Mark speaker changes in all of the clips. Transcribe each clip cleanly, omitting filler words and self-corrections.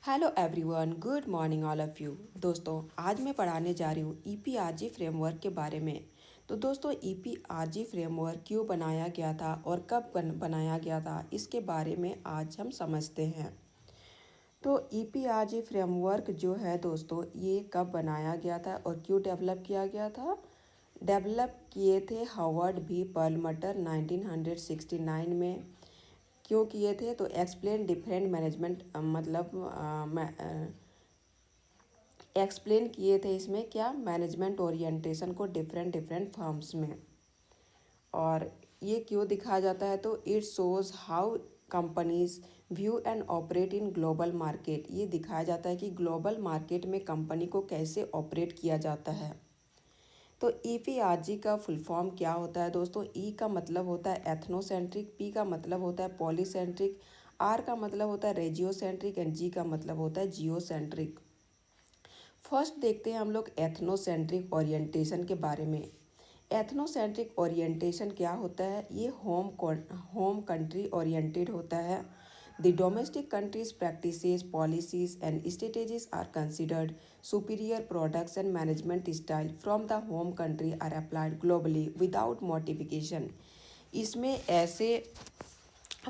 Speaker 1: Hello everyone, good morning all of you. दोस्तों, आज मैं पढ़ाने जा रही हूँ ईपीआरजी फ्रेमवर्क के बारे में। तो दोस्तों, ईपीआरजी फ्रेमवर्क क्यों बनाया गया था और कब बनाया गया था, इसके बारे में आज हम समझते हैं। तो ईपीआरजी फ्रेमवर्क जो है दोस्तों, ये कब बनाया गया था और क्यों डेवलप किया गया था। डेवलप किए थे हावर्ड बी पर्लमटर 1969 में। क्यों किए थे, तो एक्सप्लेन डिफरेंट मैनेजमेंट एक्सप्लेन किए थे इसमें क्या, मैनेजमेंट ओरिएंटेशन को डिफरेंट डिफरेंट फर्म्स में। और ये क्यों दिखाया जाता है, तो it shows how companies view and operate in global market. ये दिखाया जाता है कि ग्लोबल मार्केट में कंपनी को कैसे ऑपरेट किया जाता है। तो ईपीआरजी का फुल फॉर्म क्या होता है दोस्तों। ई का मतलब होता है एथनोसेंट्रिक, पी का मतलब होता है पॉलीसेंट्रिक, आर का मतलब होता है रेजियोसेंट्रिक एंड जी का मतलब होता है जियोसेंट्रिक। फर्स्ट देखते हैं हम लोग एथनोसेंट्रिक ओरिएंटेशन के बारे में। एथनोसेंट्रिक ओरिएंटेशन क्या होता है, ये होम कंट्री ओरिएंटेड होता है। The domestic countries practices policies and strategies are considered superior products and management style from the home country are applied globally without modification. इसमें ऐसे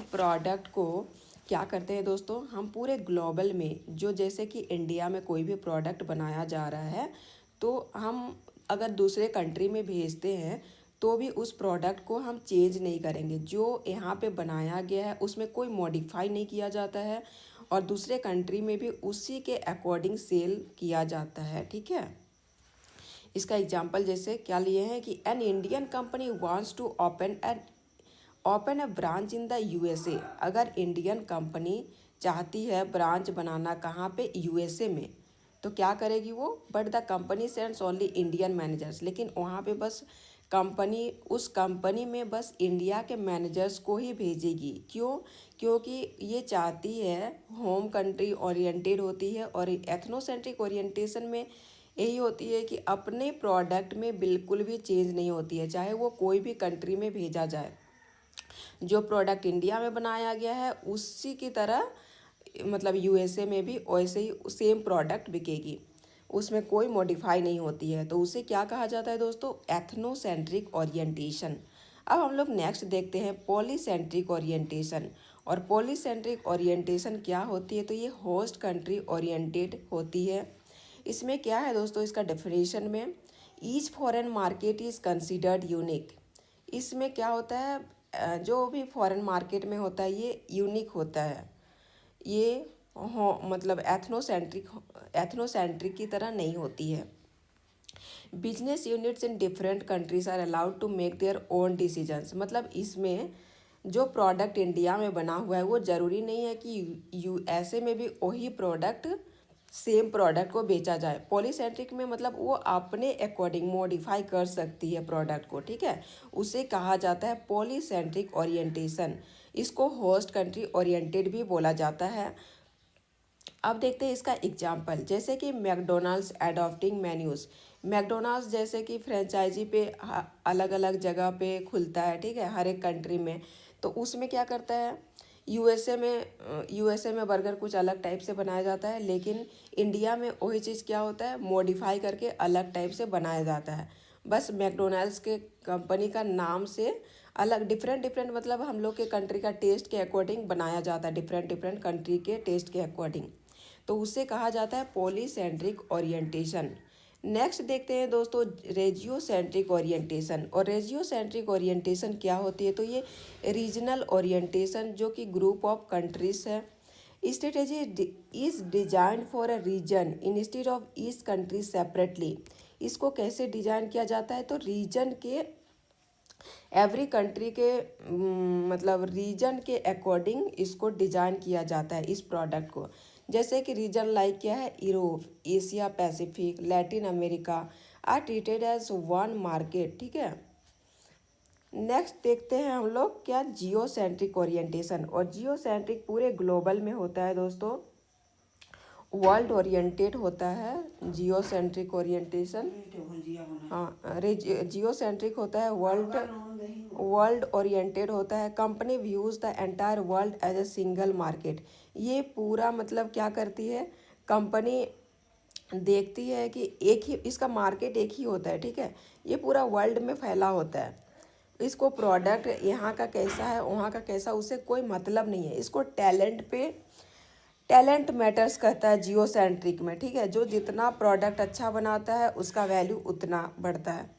Speaker 1: प्रोडक्ट को क्या करते हैं दोस्तों, हम पूरे ग्लोबल में, जो जैसे कि इंडिया में कोई भी प्रोडक्ट बनाया जा रहा है, तो हम अगर दूसरे कंट्री में भेजते हैं तो भी उस प्रोडक्ट को हम चेंज नहीं करेंगे। जो यहाँ पे बनाया गया है उसमें कोई मॉडिफाई नहीं किया जाता है और दूसरे कंट्री में भी उसी के अकॉर्डिंग सेल किया जाता है। ठीक है, इसका एग्जांपल जैसे क्या लिए हैं कि an Indian company wants to open a branch in the USA. अगर इंडियन कंपनी चाहती है ब्रांच बनाना कहाँ पे, यूएसए में, तो क्या करेगी वो, but the company sends only Indian managers. लेकिन वहाँ पे बस कंपनी, उस कंपनी में बस इंडिया के मैनेजर्स को ही भेजेगी। क्यों, क्योंकि ये चाहती है, होम कंट्री ओरिएंटेड होती है और एथनोसेंट्रिक ओरिएंटेशन में यही होती है कि अपने प्रोडक्ट में बिल्कुल भी चेंज नहीं होती है, चाहे वो कोई भी कंट्री में भेजा जाए। जो प्रोडक्ट इंडिया में बनाया गया है उसी की तरह मतलब यूएसए में भी वैसे ही सेम प्रोडक्ट बिकेगी, उसमें कोई मॉडिफाई नहीं होती है। तो उसे क्या कहा जाता है दोस्तों, एथनोसेंट्रिक ओरिएंटेशन। अब हम लोग नेक्स्ट देखते हैं पॉलीसेंट्रिक ओरिएंटेशन। और पॉलीसेंट्रिक ओरिएंटेशन क्या होती है, तो ये होस्ट कंट्री ओरिएंटेड होती है। इसमें क्या है दोस्तों, इसका डेफिनेशन में, each foreign market is considered unique. इसमें क्या होता है, जो भी फॉरेन मार्केट में होता है ये यूनिक होता है। ये हो मतलब एथनोसेंट्रिक की तरह नहीं होती है। Business units in different countries are allowed to make their own decisions. मतलब इसमें जो प्रोडक्ट इंडिया में बना हुआ है वो ज़रूरी नहीं है कि यूएसए में भी वही प्रोडक्ट, सेम प्रोडक्ट को बेचा जाए। पॉलीसेंट्रिक में मतलब वो अपने अकॉर्डिंग मॉडिफाई कर सकती है प्रोडक्ट को। ठीक है, उसे कहा जाता है पॉलीसेंट्रिक ओरिएंटेशन। इसको होस्ट कंट्री ओरिएंटेड भी बोला जाता है। अब देखते हैं इसका एग्जाम्पल, जैसे कि मैकडोनल्ड्स एडॉप्टिंग मेन्यूज़। मैकडोनल्ड्स जैसे कि फ्रेंचाइजी पे अलग अलग जगह पे खुलता है, ठीक है, हर एक कंट्री में। तो उसमें क्या करता है, यूएसए में बर्गर कुछ अलग टाइप से बनाया जाता है, लेकिन इंडिया में वही चीज़ क्या होता है, मॉडिफाई करके अलग टाइप से बनाया जाता है। बस मैकडोनल्ड्स के कंपनी का नाम से अलग डिफरेंट डिफरेंट, मतलब हम लोग के कंट्री का टेस्ट के अकॉर्डिंग बनाया जाता है, डिफरेंट डिफरेंट कंट्री के टेस्ट के अकॉर्डिंग। तो उससे कहा जाता है पॉलीसेंट्रिक ओरिएंटेशन। नेक्स्ट देखते हैं दोस्तों रेजियोसेंट्रिक ओरिएंटेशन। और रेजियोसेंट्रिक ओरिएंटेशन क्या होती है, तो ये रीजनल ओरिएंटेशन जो कि ग्रुप ऑफ कंट्रीज है। Strategy is design for a region instead of each country separately. इसको कैसे डिजाइन किया जाता है, तो रीजन के, एवरी कंट्री के मतलब रीजन के अकॉर्डिंग इसको डिजाइन किया जाता है इस प्रोडक्ट को। जैसे कि रीजन लाइक क्या है, Europe, Asia Pacific, Latin America are treated as one market. ठीक है, नेक्स्ट देखते हैं हम लोग क्या, जियो सेंट्रिक ओरिएंटेशन। और जियो सेंट्रिक पूरे ग्लोबल में होता है दोस्तों, वर्ल्ड ओरिएंटेड होता है जियो सेंट्रिक ओरिएंटेशन। हाँ, जियो सेंट्रिक होता है वर्ल्ड ओरिएंटेड होता है। Company views the entire world as a single market. ये पूरा मतलब क्या करती है, कंपनी देखती है कि एक ही इसका मार्केट एक ही होता है, ठीक है, ये पूरा वर्ल्ड में फैला होता है। इसको प्रोडक्ट यहाँ का कैसा है वहाँ का कैसा उससे कोई मतलब नहीं है। इसको टैलेंट मैटर्स करता है जियो सेंट्रिक में, ठीक है। जो जितना प्रोडक्ट अच्छा बनाता है उसका वैल्यू उतना बढ़ता है।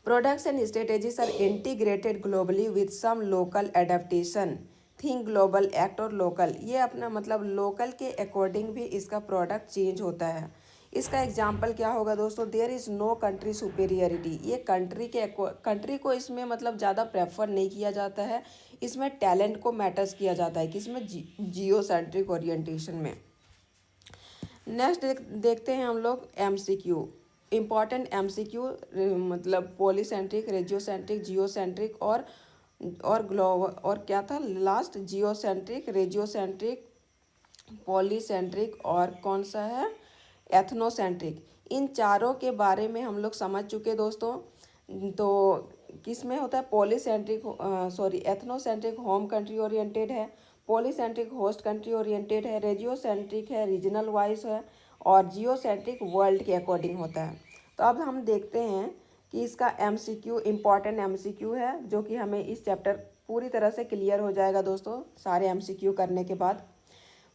Speaker 1: Products and strategies are integrated globally with some local adaptation. Think global act और लोकल, ये अपना मतलब लोकल के अकॉर्डिंग भी इसका प्रोडक्ट चेंज होता है। इसका एग्जाम्पल क्या होगा दोस्तों, there is no country superiority. ये कंट्री को इसमें मतलब ज़्यादा प्रेफर नहीं किया जाता है, इसमें टैलेंट को मैटर्स किया जाता है, किसमें, जियो सेंट्रिक ओरिएंटेशन में। नेक्स्ट देखते हैं हम लोग एमसीक्यू, इम्पॉर्टेंट एमसीक्यू, मतलब पॉलीसेंट्रिक, रेजियोसेंट्रिक, जियोसेंट्रिक और ग्लोबल, और क्या था लास्ट, जियोसेंट्रिक, रेजियोसेंट्रिक, पॉलीसेंट्रिक और कौन सा है, एथनोसेंट्रिक। इन चारों के बारे में हम लोग समझ चुके दोस्तों। तो किस में होता है, polycentric, sorry ethnocentric home country oriented है, पॉलीसेंट्रिक होस्ट कंट्री ओरिएंटेड है, रेजियोसेंट्रिक है रीजनल वाइज है, और जियोसेंट्रिक वर्ल्ड के अकॉर्डिंग होता है। तो अब हम देखते हैं कि इसका एमसीक्यू, इम्पॉर्टेंट एमसीक्यू है जो कि हमें इस चैप्टर पूरी तरह से क्लियर हो जाएगा दोस्तों सारे एमसीक्यू करने के बाद।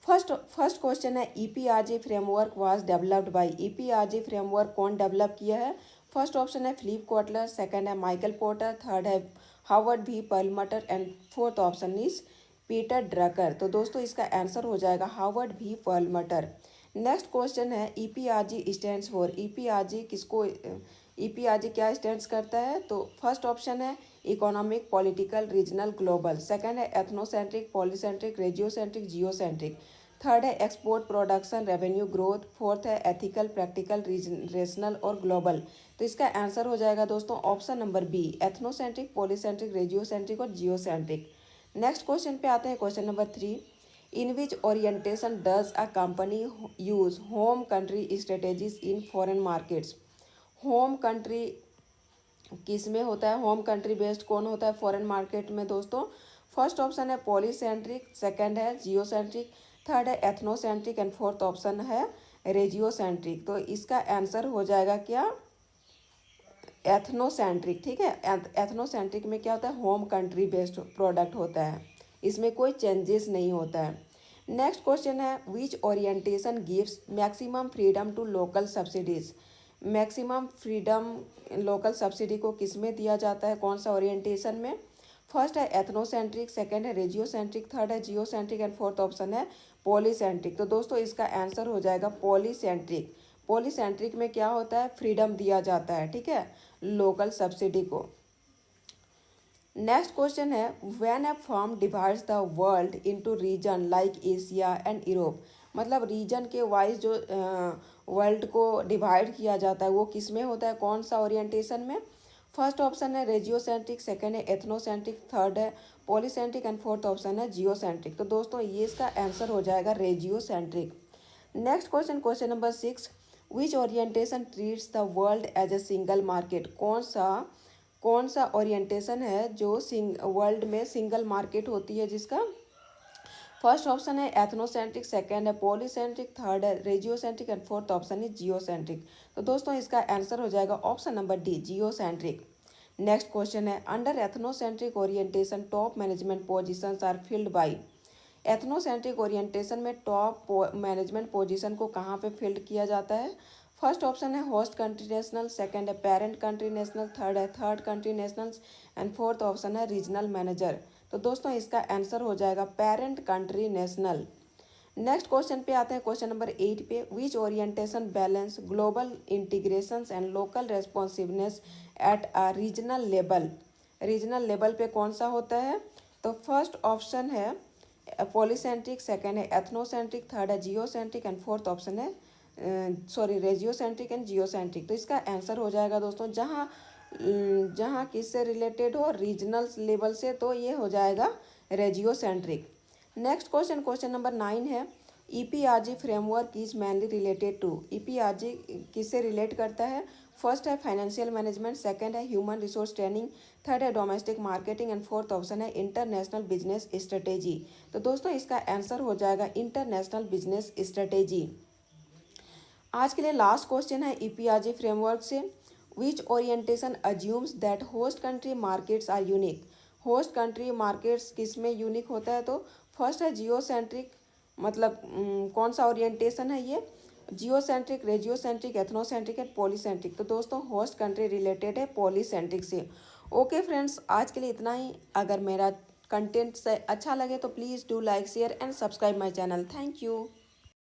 Speaker 1: फर्स्ट क्वेश्चन है, EPRG framework was developed by. EPRG framework कौन डेवलप किया है? फर्स्ट ऑप्शन है फिलिप कोटलर, सेकंड है माइकल पोर्टर, थर्ड है Howard V Perlmutter and fourth option is Peter Drucker. तो दोस्तों इसका आंसर हो जाएगा Howard V Perlmutter. Next question है, ईपीआरजी स्टैंड्स फॉर। ईपीआरजी किसको, ईपीआरजी क्या स्टैंड्स करता है? तो फर्स्ट ऑप्शन है economic, political, regional, global, second है ethnocentric, polycentric, regiocentric, geocentric, third है export, production, revenue growth, fourth है एथिकल, प्रैक्टिकल, रीजनल और ग्लोबल। तो इसका आंसर हो जाएगा दोस्तों option number B, ethnocentric, polycentric, regiocentric और जियोसेंट्रिक। नेक्स्ट क्वेश्चन पे आते हैं, question number 3, in which orientation does a company use home country strategies in foreign markets. Home country किस में होता है, होम कंट्री बेस्ड कौन होता है फॉरेन मार्केट में दोस्तों? फर्स्ट ऑप्शन है पॉलीसेंट्रिक, सेकंड है जियोसेंट्रिक, थर्ड है एथनोसेंट्रिक एंड फोर्थ ऑप्शन है रेजियोसेंट्रिक। तो इसका आंसर हो जाएगा क्या, एथनोसेंट्रिक, ठीक है। एथनोसेंट्रिक में क्या होता है, होम कंट्री बेस्ड प्रोडक्ट होता है, इसमें कोई चेंजेस नहीं होता है। नेक्स्ट क्वेश्चन है, which orientation gives maximum freedom to local subsidies. Maximum freedom local subsidy को किस में दिया जाता है, कौन सा ओरिएंटेशन में? फर्स्ट है एथनोसेंट्रिक, सेकंड है रेजियोसेंट्रिक, थर्ड है जियोसेंट्रिक एंड फोर्थ ऑप्शन है पॉलीसेंट्रिक। तो दोस्तों इसका आंसर हो जाएगा पॉलीसेंट्रिक। पॉलीसेंट्रिक में क्या होता है, फ्रीडम दिया जाता है, ठीक है, लोकल सब्सिडी को। नेक्स्ट क्वेश्चन है, when a firm divides the world into region like Asia and Europe. मतलब रीजन के वाइज जो वर्ल्ड को डिवाइड किया जाता है वो किस में होता है, कौन सा ओरिएंटेशन में? फर्स्ट ऑप्शन है रेजियोसेंट्रिक, सेकंड है एथनोसेंट्रिक, थर्ड है पॉलीसेंट्रिक एंड फोर्थ ऑप्शन है जियोसेंट्रिक। तो दोस्तों ये इसका आंसर हो जाएगा regiocentric. Next question, question number 6, which orientation treats the world as a single market. कौन सा ओरिएंटेशन है जो वर्ल्ड में सिंगल मार्केट होती है जिसका? फर्स्ट ऑप्शन है एथनोसेंट्रिक, सेकंड है पॉलीसेंट्रिक, थर्ड है रेजियोसेंट्रिक एंड फोर्थ ऑप्शन है जियोसेंट्रिक। तो दोस्तों इसका आंसर हो जाएगा option number D, geocentric. Next question है, under ethnocentric orientation top management positions are filled by. Ethnocentric orientation में टॉप मैनेजमेंट पोजीशन को कहाँ पे फिल्ड किया जाता है? फर्स्ट ऑप्शन है होस्ट कंट्री नेशनल, सेकंड है पेरेंट कंट्री नेशनल, थर्ड है third country nationals and fourth option है रीजनल मैनेजर। तो दोस्तों इसका आंसर हो जाएगा parent country national. Next question पे आते हैं, क्वेश्चन नंबर 8 पे, which orientation balance global integrations and local responsiveness at a regional level. Regional level पे कौन सा होता है? तो फर्स्ट ऑप्शन है पॉलीसेंट्रिक, सेकंड है एथनोसेंट्रिक, थर्ड है जियोसेंट्रिक एंड फोर्थ ऑप्शन है रेजियोसेंट्रिक एंड जियोसेंट्रिक। तो इसका आंसर हो जाएगा दोस्तों जहाँ किससे रिलेटेड हो, रीजनल लेवल से, तो ये हो जाएगा regiocentric. Next question, question number 9 है, EPRG framework is mainly related to. EPRG किससे रिलेट करता है? फर्स्ट है फाइनेंशियल मैनेजमेंट, सेकंड है ह्यूमन रिसोर्स ट्रेनिंग, थर्ड है domestic marketing and fourth option है इंटरनेशनल बिजनेस स्ट्रेटेजी। तो दोस्तों इसका आंसर हो जाएगा इंटरनेशनल बिजनेस स्ट्रेटेजी। आज के लिए लास्ट क्वेश्चन है ईपीआरजी फ्रेमवर्क से, which orientation assumes that host country markets are unique. Host country markets किस में यूनिक होता है? तो फर्स्ट है जियोसेंट्रिक, मतलब कौन सा ओरिएंटेशन है ये? Geocentric, regiocentric, ethnocentric and polycentric. तो दोस्तों होस्ट कंट्री रिलेटेड है पॉलीसेंट्रिक से। ओके फ्रेंड्स, आज के लिए इतना ही। अगर मेरा कंटेंट से अच्छा लगे तो please do like share and subscribe my channel. Thank you.